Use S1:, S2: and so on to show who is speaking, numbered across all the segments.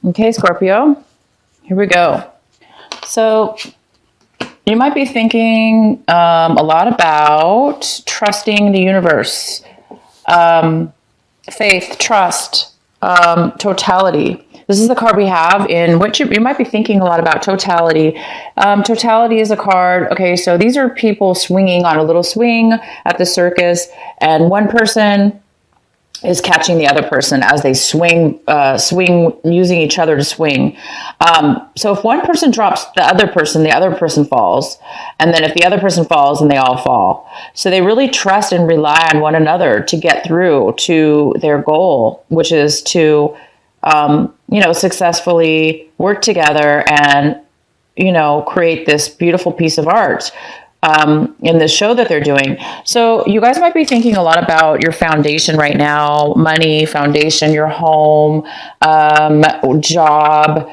S1: Okay, Scorpio, here we go. So you might be thinking a lot about trusting the universe, faith, trust, totality. This is the card we have in which you might be thinking a lot about totality. Totality is a card. Okay, so these are people swinging on a little swing at the circus, and one person is catching the other person as they swing, using each other to swing. So if one person drops the other person falls. And then if the other person falls, then they all fall. So they really trust and rely on one another to get through to their goal, which is to, successfully work together and, create this beautiful piece of art. In the show that they're doing. So you guys might be thinking a lot about your foundation right now, money, foundation, your home, job,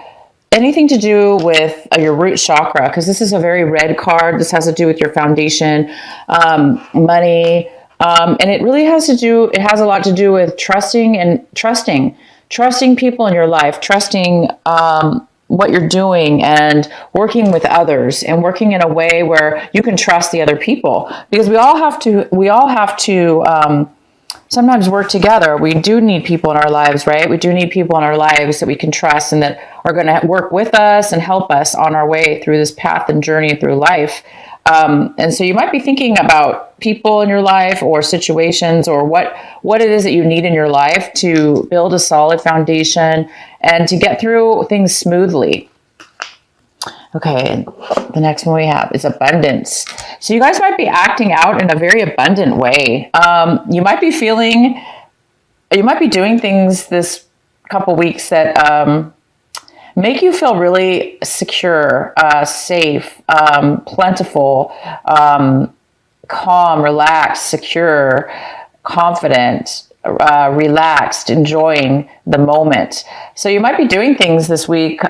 S1: anything to do with your root chakra, because this is a very red card. This has to do with your foundation, money, and it really has a lot to do with trusting people in your life, trusting, what you're doing and working with others and working in a way where you can trust the other people, because we all have to sometimes work together. We do need people in our lives, right? We do need people in our lives that we can trust and that are going to work with us and help us on our way through this path and journey through life. And so you might be thinking about people in your life or situations or what it is that you need in your life to build a solid foundation and to get through things smoothly. Okay, the next one we have is abundance. So you guys might be acting out in a very abundant way. You might be doing things this couple weeks that make you feel really secure, safe, plentiful, calm, relaxed, secure, confident, relaxed, enjoying the moment. So you might be doing things this week.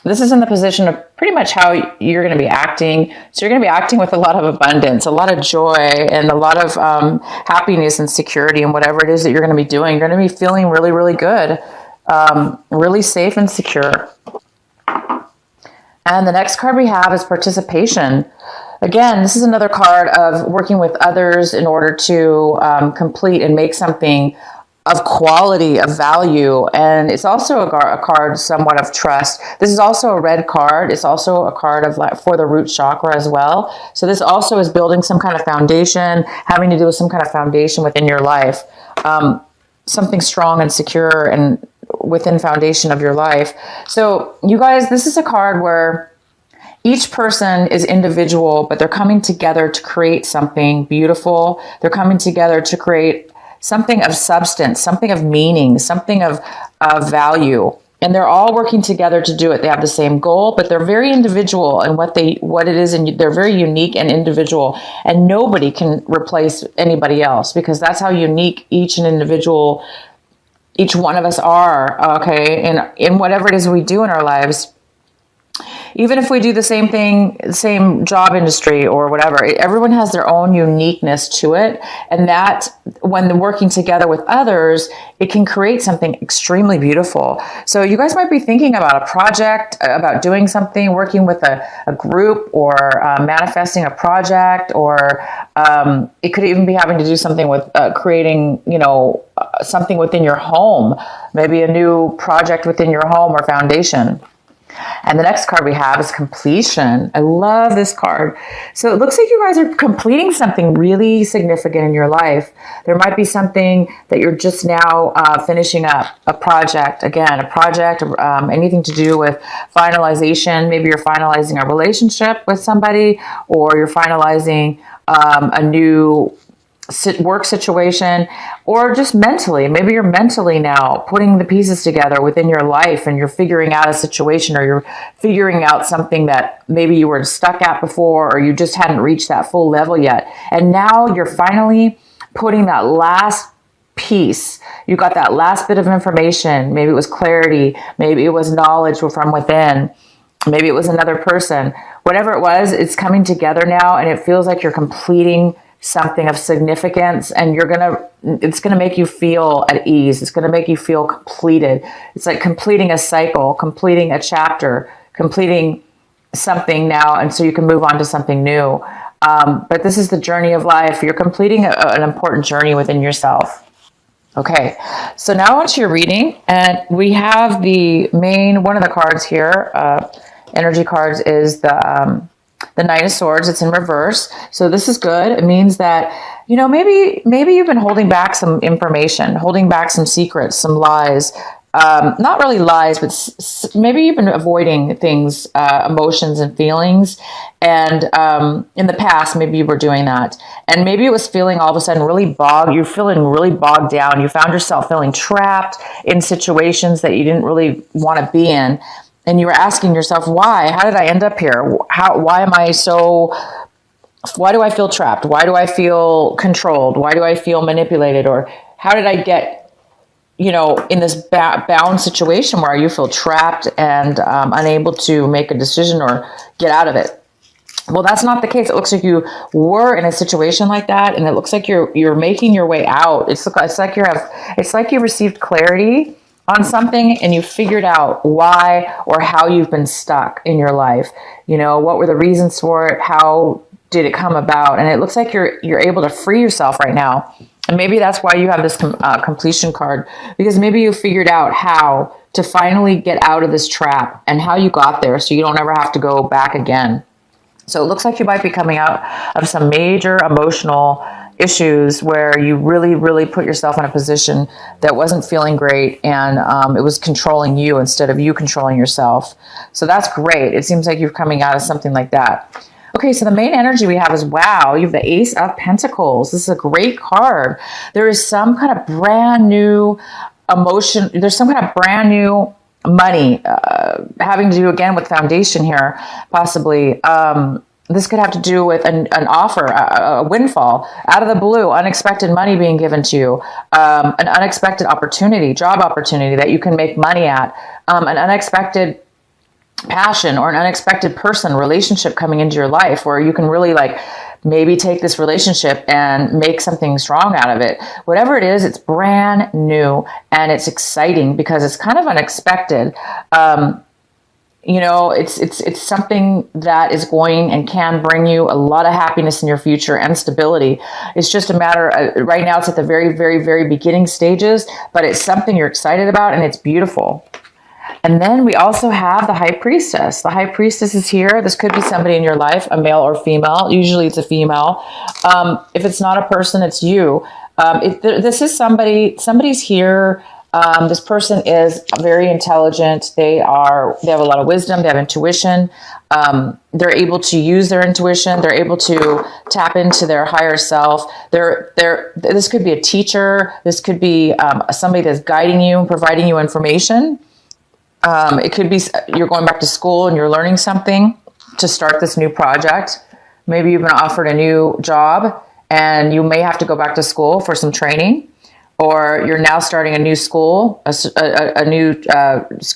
S1: This is in the position of pretty much how you're going to be acting. So you're going to be acting with a lot of abundance, a lot of joy, and a lot of happiness and security in whatever it is that you're going to be doing. You're going to be feeling really, really good. Really safe and secure. And the next card we have is participation. Again, this is another card of working with others in order to complete and make something of quality, of value. And it's also a card somewhat of trust. This is also a red card. It's also a card for the root chakra as well. So this also is building some kind of foundation, having to do with some kind of foundation within your life. Something strong and secure and within foundation of your life. So you guys, this is a card where each person is individual, but they're coming together to create something beautiful. They're coming together to create something of substance, something of meaning, something of value. And they're all working together to do it. They have the same goal, but they're very individual in what it is, and they're very unique and individual. And nobody can replace anybody else, because that's how unique each one of us are, okay, in whatever it is we do in our lives. Even if we do the same thing, same job industry or whatever, everyone has their own uniqueness to it. And that, when they're working together with others, it can create something extremely beautiful. So you guys might be thinking about a project, about doing something, working with a group, or manifesting a project, or it could even be having to do something with creating, something within your home, maybe a new project within your home or foundation. And the next card we have is completion. I love this card. So it looks like you guys are completing something really significant in your life. There might be something that you're just now finishing up, a project, anything to do with finalization. Maybe you're finalizing a relationship with somebody, or you're finalizing a new work situation, or just mentally. Maybe you're mentally now putting the pieces together within your life, and you're figuring out a situation, or you're figuring out something that maybe you were stuck at before, or you just hadn't reached that full level yet. And now you're finally putting that last piece. You got that last bit of information. Maybe it was clarity. Maybe it was knowledge from within. Maybe it was another person. Whatever it was, it's coming together now, and it feels like you're completing something of significance, and it's gonna make you feel at ease. It's gonna make you feel completed. It's like completing a cycle, completing a chapter, completing something now, and so you can move on to something new. But this is the journey of life. You're completing an important journey within yourself. Okay, so now onto your reading, and we have one of the cards here, energy cards, is the Knight of Swords. It's in reverse, so this is good. It means that, maybe you've been holding back some information, holding back some secrets, some lies. Not really lies, but maybe you've been avoiding things, emotions and feelings. And in the past, maybe you were doing that. And maybe it was feeling all of a sudden you're feeling really bogged down. You found yourself feeling trapped in situations that you didn't really want to be in. And you were asking yourself, why? How did I end up here? Why do I feel trapped? Why do I feel controlled? Why do I feel manipulated? Or how did I get in this bound situation where you feel trapped and unable to make a decision or get out of it? Well, that's not the case. It looks like you were in a situation like that, and it looks like you're making your way out. It's like you received clarity on something, and you figured out why or how you've been stuck in your life. What were the reasons for it? How did it come about? And it looks like you're able to free yourself right now. And maybe that's why you have this completion card, because maybe you figured out how to finally get out of this trap and how you got there so you don't ever have to go back again. So it looks like you might be coming out of some major emotional issues where you really, really put yourself in a position that wasn't feeling great, and it was controlling you instead of you controlling yourself. So that's great. It seems like you're coming out of something like that. Okay, so the main energy we have is, wow, you have the Ace of Pentacles. This is a great card. There is some kind of brand new emotion. There's some kind of brand new money having to do, again, with foundation here, possibly. This could have to do with an offer, a windfall, out of the blue, unexpected money being given to you, an unexpected opportunity, job opportunity that you can make money at, an unexpected passion or an unexpected person, relationship coming into your life where you can really maybe take this relationship and make something strong out of it. Whatever it is, it's brand new and it's exciting because it's kind of unexpected. It's something that is going and can bring you a lot of happiness in your future and stability. It's just a matter of, right now it's at the very, very, very beginning stages, but it's something you're excited about and it's beautiful. And then we also have the High Priestess. The High Priestess is here. This could be somebody in your life, a male or female. Usually it's a female. If it's not a person, it's you. This is somebody's here. This person is very intelligent. They have a lot of wisdom. They have intuition. They're able to use their intuition. They're able to tap into their higher self. This could be a teacher. This could be somebody that's guiding you, providing you information. It could be you're going back to school and you're learning something to start this new project. Maybe you've been offered a new job and you may have to go back to school for some training, or you're now starting a new school, a new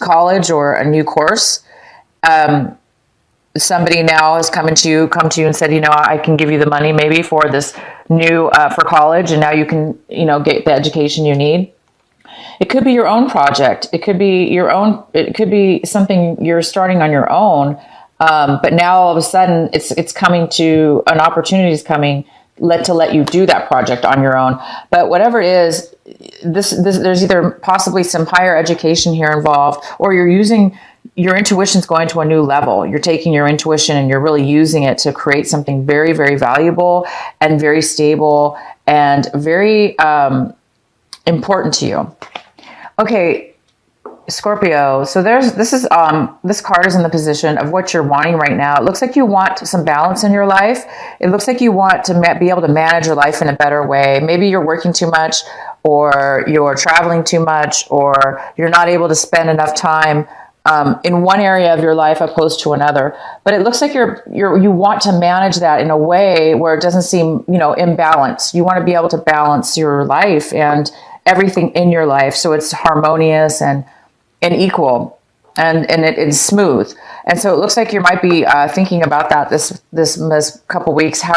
S1: college or a new course. Somebody now has come to you and said, I can give you the money maybe for this new, for college, and now you can, get the education you need. It could be your own project. It could be something you're starting on your own. But now all of a sudden it's coming to, an opportunity is coming to let you do that project on your own. But whatever it is, there's either possibly some higher education here involved, or you're using your intuition's going to a new level. You're taking your intuition and you're really using it to create something very, very valuable and very stable and very important to you. Okay, Scorpio. So this card is in the position of what you're wanting right now. It looks like you want some balance in your life. It looks like you want to be able to manage your life in a better way. Maybe you're working too much, or you're traveling too much, or you're not able to spend enough time in one area of your life opposed to another. But it looks like you want to manage that in a way where it doesn't seem, imbalanced. You want to be able to balance your life and everything in your life so it's harmonious and equal. and it is smooth. And so it looks like you might be thinking about that this couple weeks. How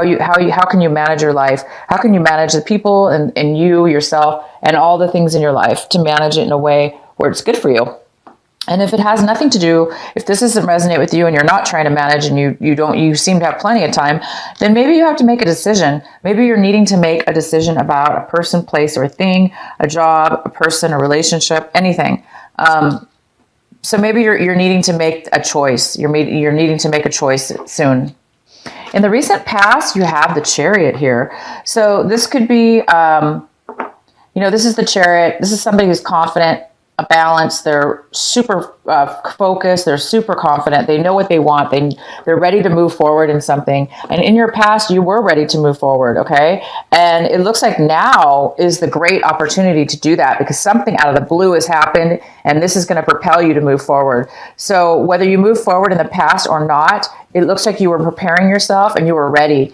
S1: can you manage your life? How can you manage the people and you yourself and all the things in your life to manage it in a way where it's good for you? And if it has nothing to do, if this doesn't resonate with you and you're not trying to manage and you seem to have plenty of time, then maybe you have to make a decision. Maybe you're needing to make a decision about a person, place, or a thing, a job, a person, a relationship, anything. So maybe you're needing to make a choice. You're needing to make a choice soon. In the recent past, you have the Chariot here. So this could be, this is the Chariot. This is somebody who's confident, a balance. They're super focused. They're super confident. They know what they want. They're ready to move forward in something. And in your past, you were ready to move forward. Okay. And it looks like now is the great opportunity to do that because something out of the blue has happened and this is going to propel you to move forward. So whether you move forward in the past or not, it looks like you were preparing yourself and you were ready.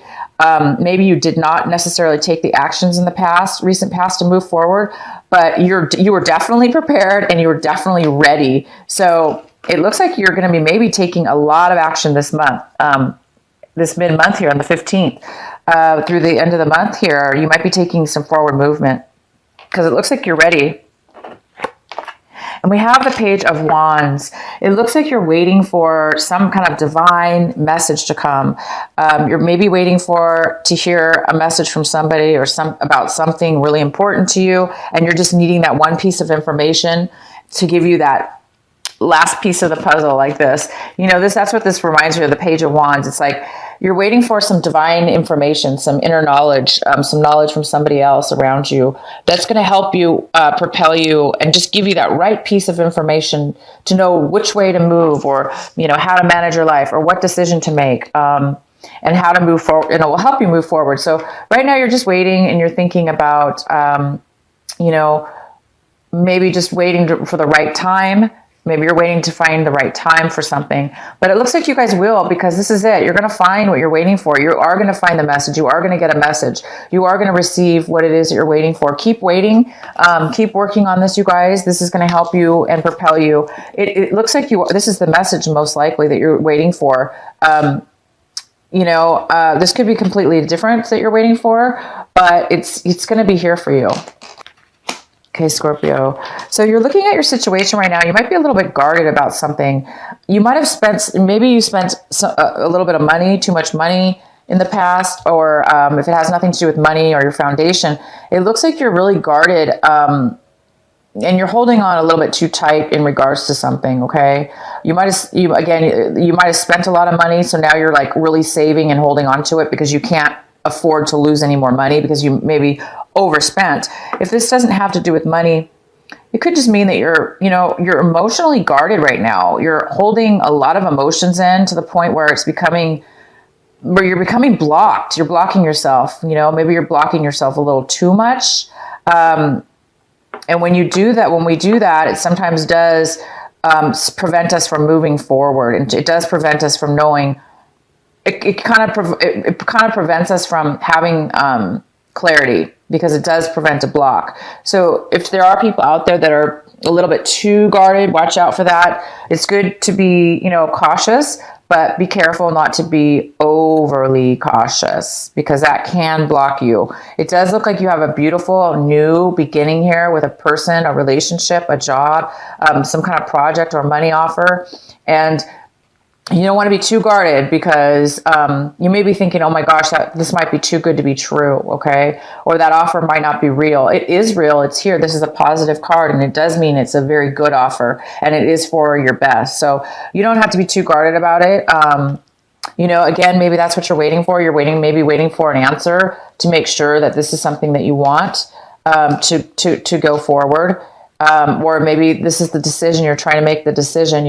S1: Maybe you did not necessarily take the actions in the recent past to move forward, but you were definitely prepared and you were definitely ready. So it looks like you're going to be maybe taking a lot of action this month, this mid-month here on the 15th, through the end of the month here. You might be taking some forward movement because it looks like you're ready. And we have the Page of Wands. It looks like you're waiting for some kind of divine message to come. You're maybe waiting to hear a message from somebody or about something really important to you, and you're just needing that one piece of information to give you that last piece of the puzzle like this. That's what this reminds me of, the Page of Wands. It's like you're waiting for some divine information, some inner knowledge, some knowledge from somebody else around you that's going to help you propel you and just give you that right piece of information to know which way to move or, how to manage your life or what decision to make and how to move forward. And it will help you move forward. So right now you're just waiting and you're thinking about, maybe just waiting for the right time. Maybe you're waiting to find the right time for something, but it looks like you guys will, because this is it. You're going to find what you're waiting for. You are going to find the message. You are going to get a message. You are going to receive what it is that you're waiting for. Keep waiting. Keep working on this, you guys. This is going to help you and propel you. It looks like this is the message most likely that you're waiting for. This could be completely different that you're waiting for, but it's going to be here for you. Okay, Scorpio. So you're looking at your situation right now. You might be a little bit guarded about something. You might have maybe you spent a little bit of money, too much money in the past, or if it has nothing to do with money or your foundation, it looks like you're really guarded and you're holding on a little bit too tight in regards to something. Okay. You might have spent a lot of money. So now you're like really saving and holding on to it because you can't afford to lose any more money because you maybe overspent. If this doesn't have to do with money, it could just mean that you're emotionally guarded right now. You're holding a lot of emotions in to the point where you're becoming blocked. You're blocking yourself. Maybe you're blocking yourself a little too much. And when we do that, it sometimes does prevent us from moving forward, and it does prevent us from knowing. It kind of prevents us from having clarity, because it does prevent a block. So if there are people out there that are a little bit too guarded, watch out for that. It's good to be, cautious, but be careful not to be overly cautious, because that can block you. It does look like you have a beautiful new beginning here with a person, a relationship, a job, some kind of project or money offer. And you don't want to be too guarded, because you may be thinking, oh my gosh, this might be too good to be true, okay? Or that offer might not be real. It is real. It's here. This is a positive card, and it does mean it's a very good offer, and it is for your best. So you don't have to be too guarded about it. Again, maybe that's what you're waiting for. You're waiting for an answer to make sure that this is something that you want to go forward. Or maybe this is the decision. You're trying to make the decision,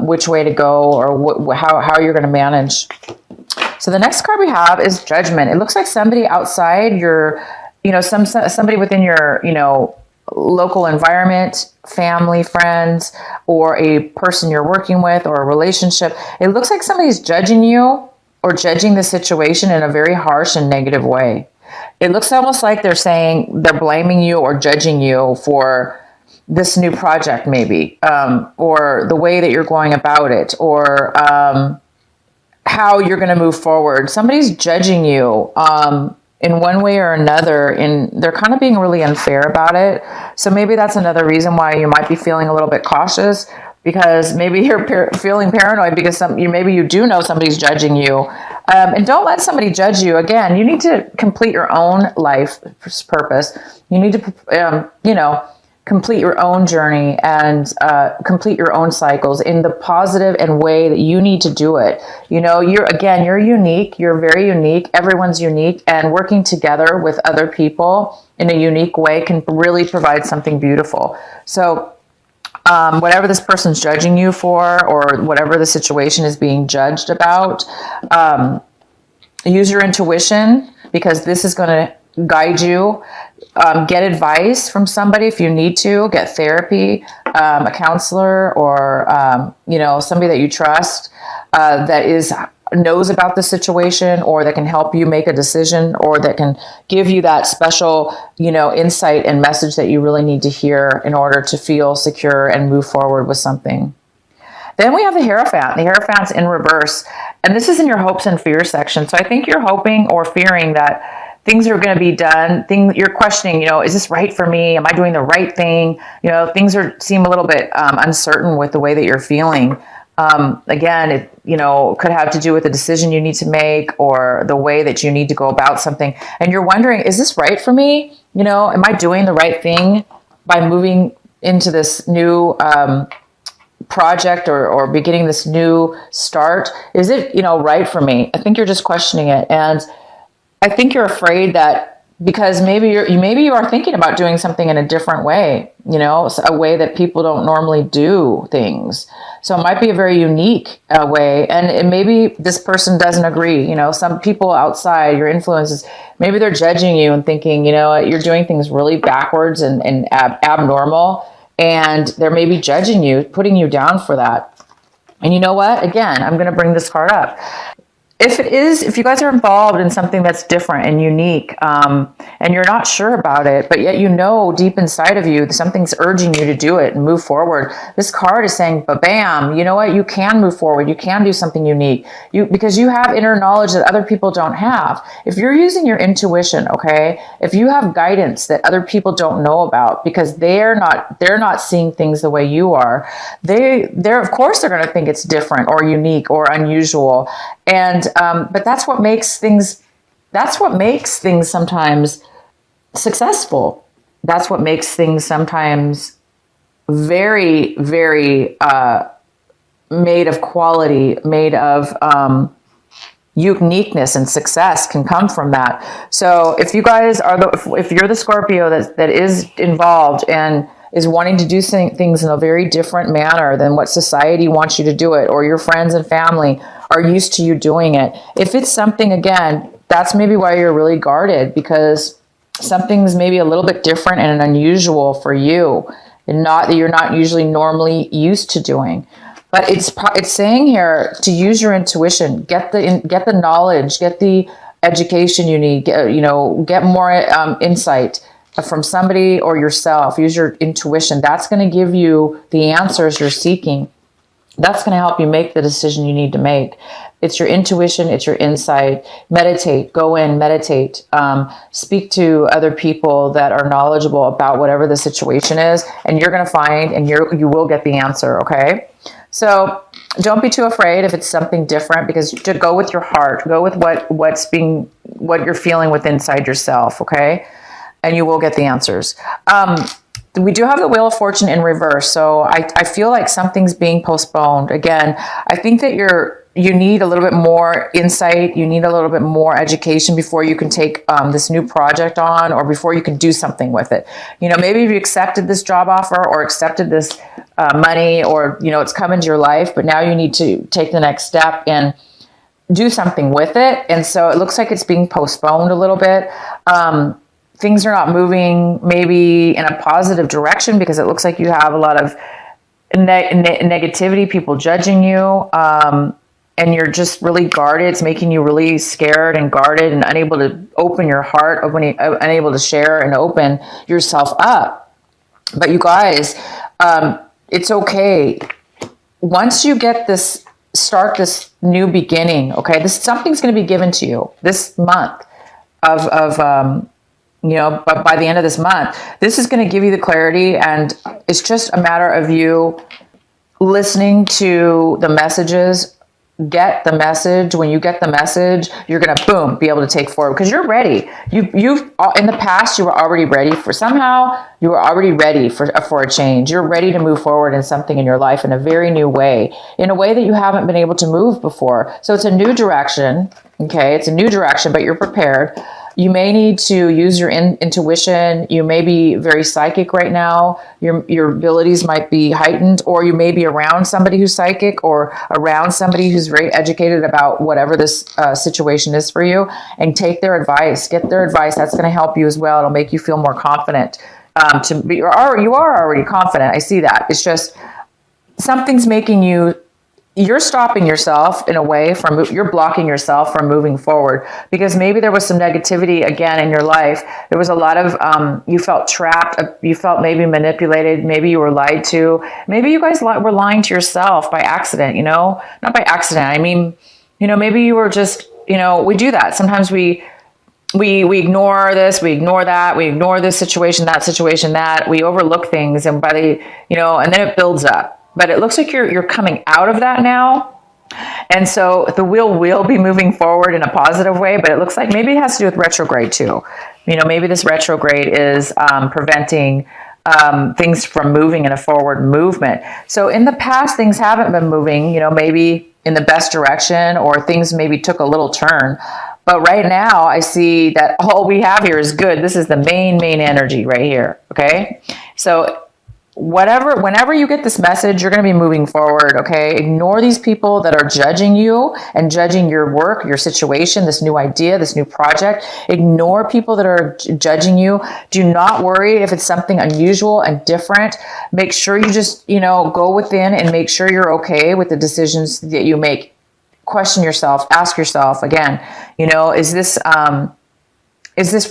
S1: which way to go, or how you're going to manage. So the next card we have is Judgment. It looks like somebody outside somebody within your, local environment, family, friends, or a person you're working with, or a relationship. It looks like somebody's judging you or judging the situation in a very harsh and negative way. It looks almost like they're blaming you or judging you for this new project maybe, or the way that you're going about it, or how you're going to move forward. Somebody's judging you in one way or another, and they're kind of being really unfair about it. So maybe that's another reason why you might be feeling a little bit cautious, because maybe you're feeling paranoid because maybe you do know somebody's judging you. And don't let somebody judge you. Again, you need to complete your own life purpose. You need to, complete your own journey and complete your own cycles in the positive and way that you need to do it. You're unique. You're very unique. Everyone's unique, and working together with other people in a unique way can really provide something beautiful. So whatever this person's judging you for, or whatever the situation is being judged about, use your intuition, because this is going to guide you. Get advice from somebody if you need to. Get therapy, a counselor, or somebody that you trust that knows about the situation, or that can help you make a decision, or that can give you that special insight and message that you really need to hear in order to feel secure and move forward with something. Then we have the Hierophant. The Hierophant's in reverse, and this is in your hopes and fears section. So I think you're hoping or fearing that things are going to be done. You're questioning, is this right for me? Am I doing the right thing? Things seem a little bit uncertain with the way that you're feeling. Again, it could have to do with the decision you need to make, or the way that you need to go about something. And you're wondering, is this right for me? Am I doing the right thing by moving into this new project, or beginning this new start? Is it, right for me? I think you're just questioning it. And I think you're afraid that because maybe you are thinking about doing something in a different way, a way that people don't normally do things. So it might be a very unique way, and maybe this person doesn't agree. Some people outside your influences, maybe they're judging you and thinking, you're doing things really backwards and abnormal, and they're maybe judging you, putting you down for that. And you know what? Again, I'm going to bring this card up. If you guys are involved in something that's different and unique, and you're not sure about it, but yet deep inside of you, something's urging you to do it and move forward. This card is saying, but bam, you know what? You can move forward. You can do something unique. Because you have inner knowledge that other people don't have. If you're using your intuition, okay, if you have guidance that other people don't know about, because they're not seeing things the way you are, they're of course they're going to think it's different or unique or unusual. And but that's what makes things sometimes successful. That's what makes things sometimes very, very made of quality, made of uniqueness, and success can come from that. So if you guys if you're the Scorpio that is involved and is wanting to do things in a very different manner than what society wants you to do it, or your friends and family are used to you doing it. If it's something, again, that's maybe why you're really guarded, because something's maybe a little bit different and unusual for you, and not that you're not usually normally used to doing. But it's saying here to use your intuition, get the knowledge, get the education you need, get more insight from somebody or yourself. Use your intuition. That's going to give you the answers you're seeking. That's going to help you make the decision you need to make. It's your intuition. It's your insight. Meditate. Go in, meditate. Speak to other people that are knowledgeable about whatever the situation is, and you're going to find, and you will get the answer. Okay. So don't be too afraid if it's something different, because to go with your heart, go with what you're feeling with inside yourself. Okay. And you will get the answers. We do have the Wheel of Fortune in reverse. So I feel like something's being postponed. Again, I think that you need a little bit more insight. You need a little bit more education before you can take this new project on, or before you can do something with it. Maybe you accepted this job offer, or accepted this money, or, it's come into your life, but now you need to take the next step and do something with it. And so it looks like it's being postponed a little bit. Things are not moving maybe in a positive direction, because it looks like you have a lot of negativity, people judging you, and you're just really guarded. It's making you really scared and guarded and unable to open your heart, unable to share and open yourself up. But you guys, it's okay. Once you get this, start this new beginning, okay, this something's going to be given to you this month but by the end of this month, this is going to give you the clarity, and it's just a matter of you listening to the messages. Get the message. When you get the message, you're going to boom, be able to take forward because you're ready. You've in the past, you were already ready for a change. You're ready to move forward in something in your life in a very new way, in a way that you haven't been able to move before. So it's a new direction. Okay. It's a new direction, but you're prepared. You may need to use your intuition. You may be very psychic right now. Your abilities might be heightened, or you may be around somebody who's psychic or around somebody who's very educated about whatever this situation is for you, and take their advice. Get their advice. That's going to help you as well. It'll make you feel more confident. You are already confident. I see that. It's just something's making you're stopping yourself in a way you're blocking yourself from moving forward, because maybe there was some negativity again in your life. There was a lot of, you felt trapped. You felt maybe manipulated. Maybe you were lied to. Maybe you guys were lying to yourself by accident, not by accident. I mean, maybe you were just, we do that. Sometimes we ignore this, we ignore that, we ignore this situation, that we overlook things, and and then it builds up. But it looks like you're coming out of that now. And so the wheel will be moving forward in a positive way, but it looks like maybe it has to do with retrograde too. Maybe this retrograde is preventing things from moving in a forward movement. So in the past, things haven't been moving, maybe in the best direction, or things maybe took a little turn. But right now I see that all we have here is good. This is the main energy right here. Okay. So whenever you get this message, you're going to be moving forward. Okay. Ignore these people that are judging you and judging your work, your situation, this new idea, this new project. Ignore people that are judging you. Do not worry if it's something unusual and different. Make sure you just, go within and make sure you're okay with the decisions that you make. Question yourself, ask yourself again, is this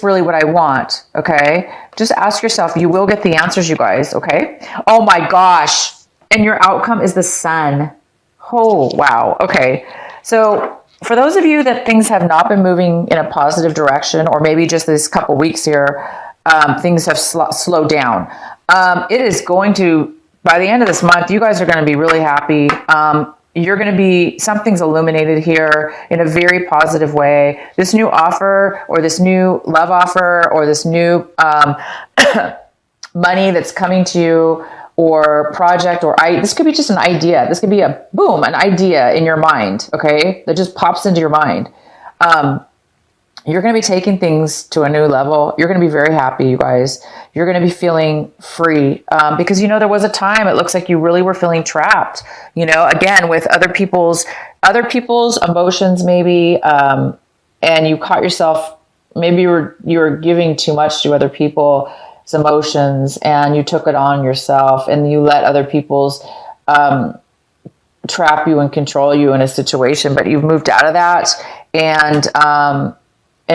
S1: really what I want? Okay. Just ask yourself. You will get the answers, you guys. Okay. Oh my gosh. And your outcome is the sun. Oh, wow. Okay. So for those of you that things have not been moving in a positive direction, or maybe just this couple weeks here, things have slowed down. It is going to, by the end of this month, you guys are going to be really happy. You're going to be, something's illuminated here in a very positive way. This new offer, or this new love offer, or this new money that's coming to you, or project, or this could be just an idea. This could be an idea in your mind, okay, that just pops into your mind. You're going to be taking things to a new level. You're going to be very happy, you guys. You're going to be feeling free, because, there was a time it looks like you really were feeling trapped, again, with other people's emotions, maybe, and you caught yourself, maybe you were giving too much to other people's emotions, and you took it on yourself, and you let other people's trap you and control you in a situation. But you've moved out of that, and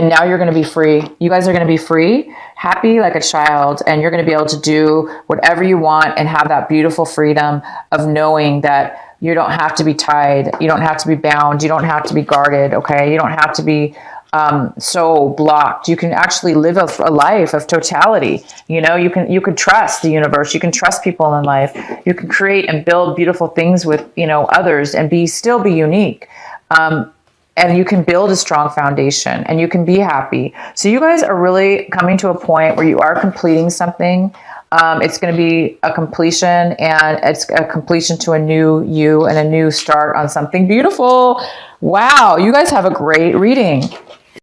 S1: now you're going to be free. You guys are going to be free, happy like a child, and you're going to be able to do whatever you want and have that beautiful freedom of knowing that you don't have to be tied. You don't have to be bound. You don't have to be guarded. Okay. You don't have to be so blocked. You can actually live a life of totality. You could trust the universe. You can trust people in life. You can create and build beautiful things with, others, and still be unique. And you can build a strong foundation, and you can be happy. So you guys are really coming to a point where you are completing something. It's going to be a completion, and it's a completion to a new you and a new start on something beautiful. Wow. You guys have a great reading.